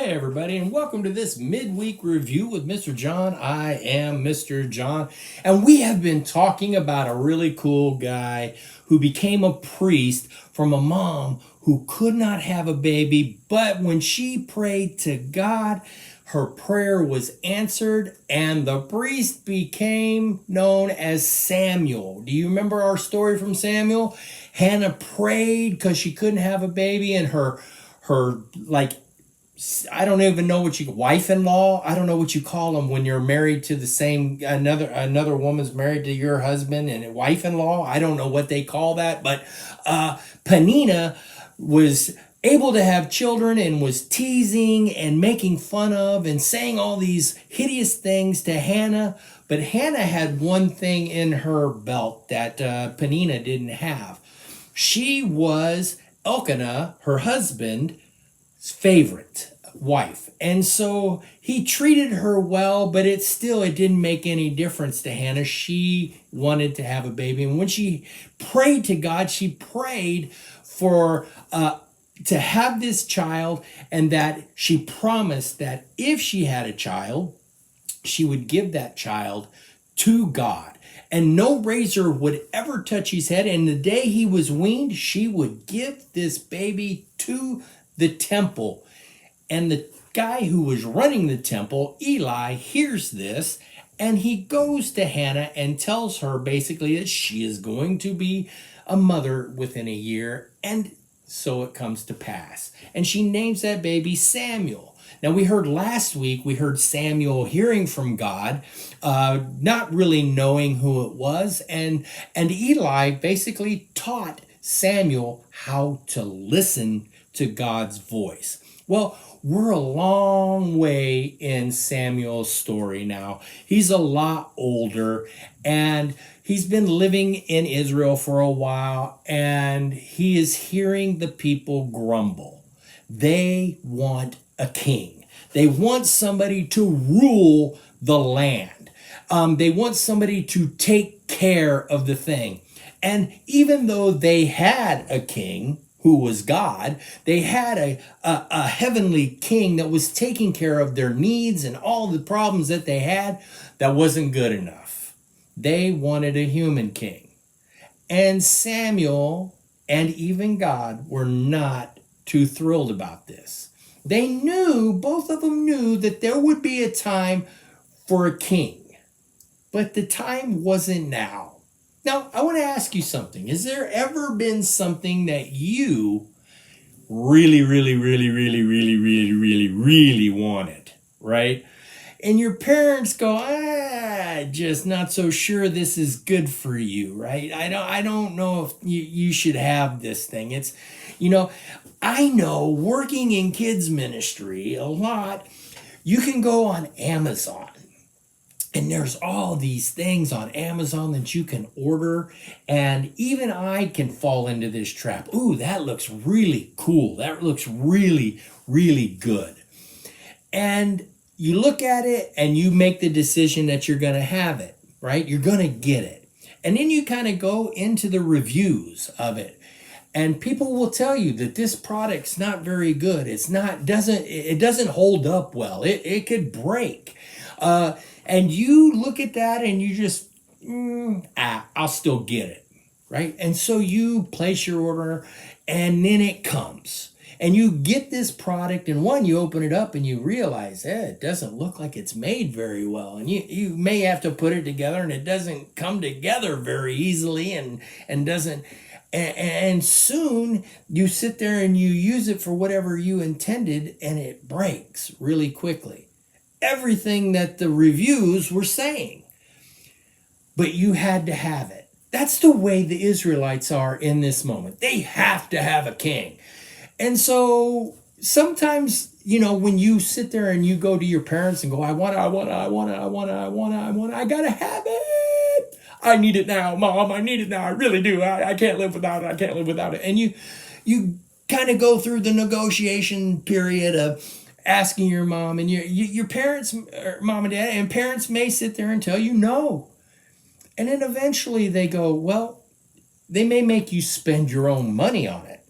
everybody, and welcome to this midweek review with Mr. John. I am Mr. John, and we have been talking about a really cool guy who became a priest from a mom who could not have a baby, but when she prayed to God, her prayer was answered, and the priest became known as Samuel. Do you remember our story from Samuel? Hannah prayed because she couldn't have a baby, and her like, I don't even know what you, wife-in-law, I don't know what you call them when you're married to the same, another woman's married to your husband, and a wife-in-law, I don't know what they call that, but Penina was able to have children and was teasing and making fun of and saying all these hideous things to Hannah. But Hannah had one thing in her belt that Penina didn't have. She was Elkanah, her husband's favorite wife. And so he treated her well, but it didn't make any difference to Hannah. She wanted to have a baby. And when she prayed to God, she prayed for to have this child, and that she promised that if she had a child, she would give that child to God. And no razor would ever touch his head. And the day he was weaned, she would give this baby to the temple. And the guy who was running the temple, Eli, hears this, and he goes to Hannah and tells her basically that she is going to be a mother within a year. And so it comes to pass. And she names that baby Samuel. Now, last week, we heard Samuel hearing from God, not really knowing who it was. And Eli basically taught Samuel how to listen to God's voice. Well, we're a long way in Samuel's story now. He's a lot older, and he's been living in Israel for a while, and he is hearing the people grumble. They want a king. They want somebody to rule the land. They want somebody to take care of the thing. And even though they had a king who was God, they had a heavenly king that was taking care of their needs and all the problems that they had. That wasn't good enough. They wanted a human king. And Samuel and even God were not too thrilled about this. Both of them knew that there would be a time for a king, but the time wasn't now. Now, I want to ask you something. Has there ever been something that you really, really, really, really, really, really, really, really wanted, right? And your parents go, just not so sure this is good for you, right? I don't know if you should have this thing. It's, I know working in kids ministry a lot, you can go on Amazon. And there's all these things on Amazon that you can order. And even I can fall into this trap. Ooh, that looks really cool. That looks really, really good. And you look at it and you make the decision that you're going to have it, right? You're going to get it. And then you kind of go into the reviews of it. And people will tell you that this product's not very good. It doesn't hold up well. It could break. And you look at that and you just, I'll still get it, right? And so you place your order, and then it comes. And you get this product, and you open it up and you realize, it doesn't look like it's made very well. And you may have to put it together, and it doesn't come together very easily and doesn't. And soon you sit there and you use it for whatever you intended, and it breaks really quickly. Everything that the reviews were saying. But you had to have it. That's the way the Israelites are in this moment. They have to have a king. And so sometimes, when you sit there and you go to your parents and go, I gotta have it. I need it now, Mom. I need it now. I really do. I can't live without it. I can't live without it. And you kind of go through the negotiation period of asking your mom, and your parents, mom and dad, and parents may sit there and tell you no. And then eventually they go, well, they may make you spend your own money on it,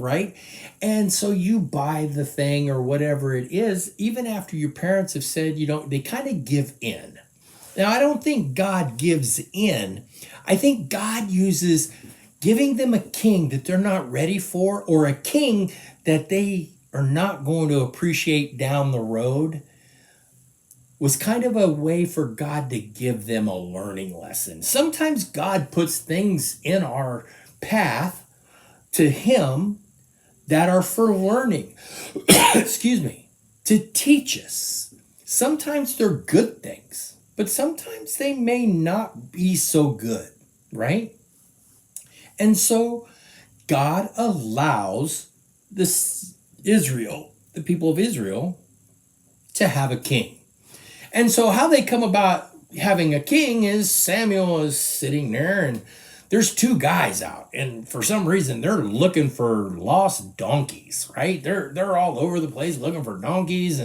right? And so you buy the thing or whatever it is, even after your parents have said you don't, they kind of give in. Now, I don't think God gives in. I think God uses giving them a king that they're not ready for, or a king that they are not going to appreciate down the road, was kind of a way for God to give them a learning lesson. Sometimes God puts things in our path to Him that are for learning, excuse me, to teach us. Sometimes they're good things, but sometimes they may not be so good, right? And so God allows the people of Israel, to have a king. And so how they come about having a king is Samuel is sitting there and there's two guys out, and for some reason they're looking for lost donkeys, right? They're all over the place looking for donkeys,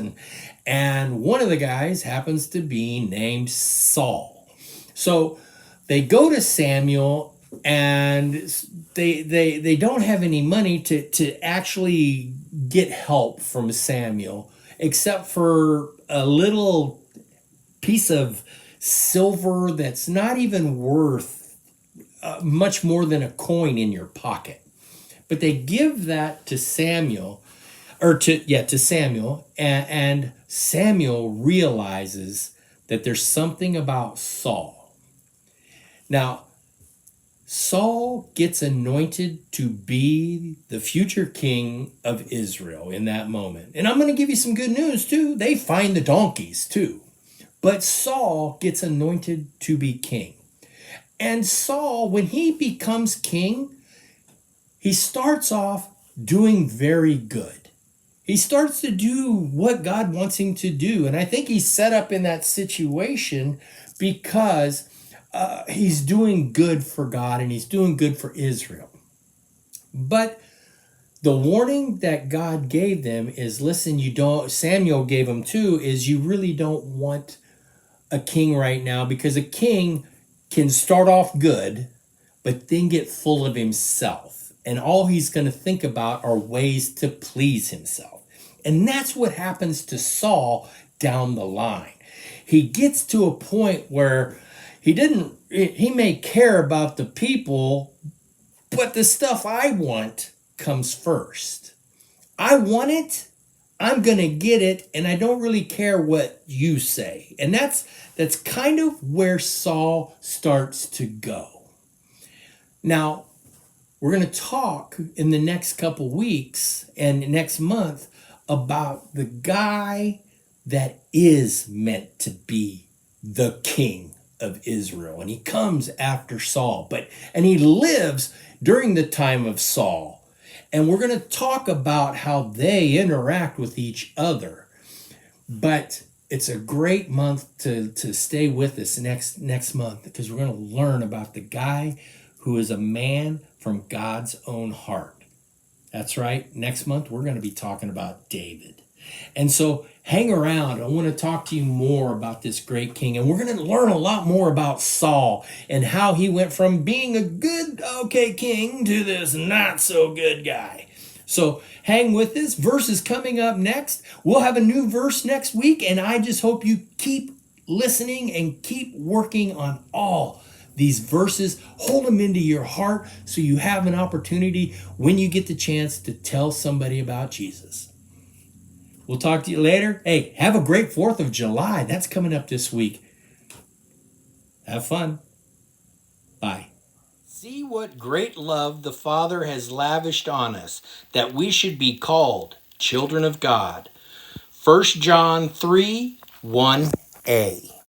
and one of the guys happens to be named Saul. So they go to Samuel, and they don't have any money to actually get help from Samuel, except for a little piece of silver that's not even worth much more than a coin in your pocket. But they give that to Samuel, to Samuel, and Samuel realizes that there's something about Saul. Now, Saul gets anointed to be the future king of Israel in that moment. And I'm going to give you some good news too. They find the donkeys too. But Saul gets anointed to be king. And Saul, when he becomes king, he starts off doing very good. He starts to do what God wants him to do. And I think he's set up in that situation because he's doing good for God and he's doing good for Israel. But the warning that God gave them is, listen, Samuel gave them too, is you really don't want a king right now, because a king can start off good, but then get full of himself. And all he's going to think about are ways to please himself. And that's what happens to Saul down the line. He gets to a point where he may care about the people, but the stuff I want comes first. I want it, I'm going to get it, and I don't really care what you say. And that's kind of where Saul starts to go. Now, we're going to talk in the next couple weeks and next month about the guy that is meant to be the king of Israel. And he comes after Saul, and he lives during the time of Saul. And we're going to talk about how they interact with each other. But it's a great month to stay with us next month, because we're going to learn about the guy who is a man from God's own heart. That's right. Next month, we're going to be talking about David. And so hang around. I want to talk to you more about this great king. And we're going to learn a lot more about Saul and how he went from being a good, okay king to this not so good guy. So hang with us. Verse is coming up next. We'll have a new verse next week. And I just hope you keep listening and keep working on all these verses. Hold them into your heart so you have an opportunity when you get the chance to tell somebody about Jesus. We'll talk to you later. Hey, have a great 4th of July. That's coming up this week. Have fun. Bye. See what great love the Father has lavished on us, that we should be called children of God. 1 John 3:1a.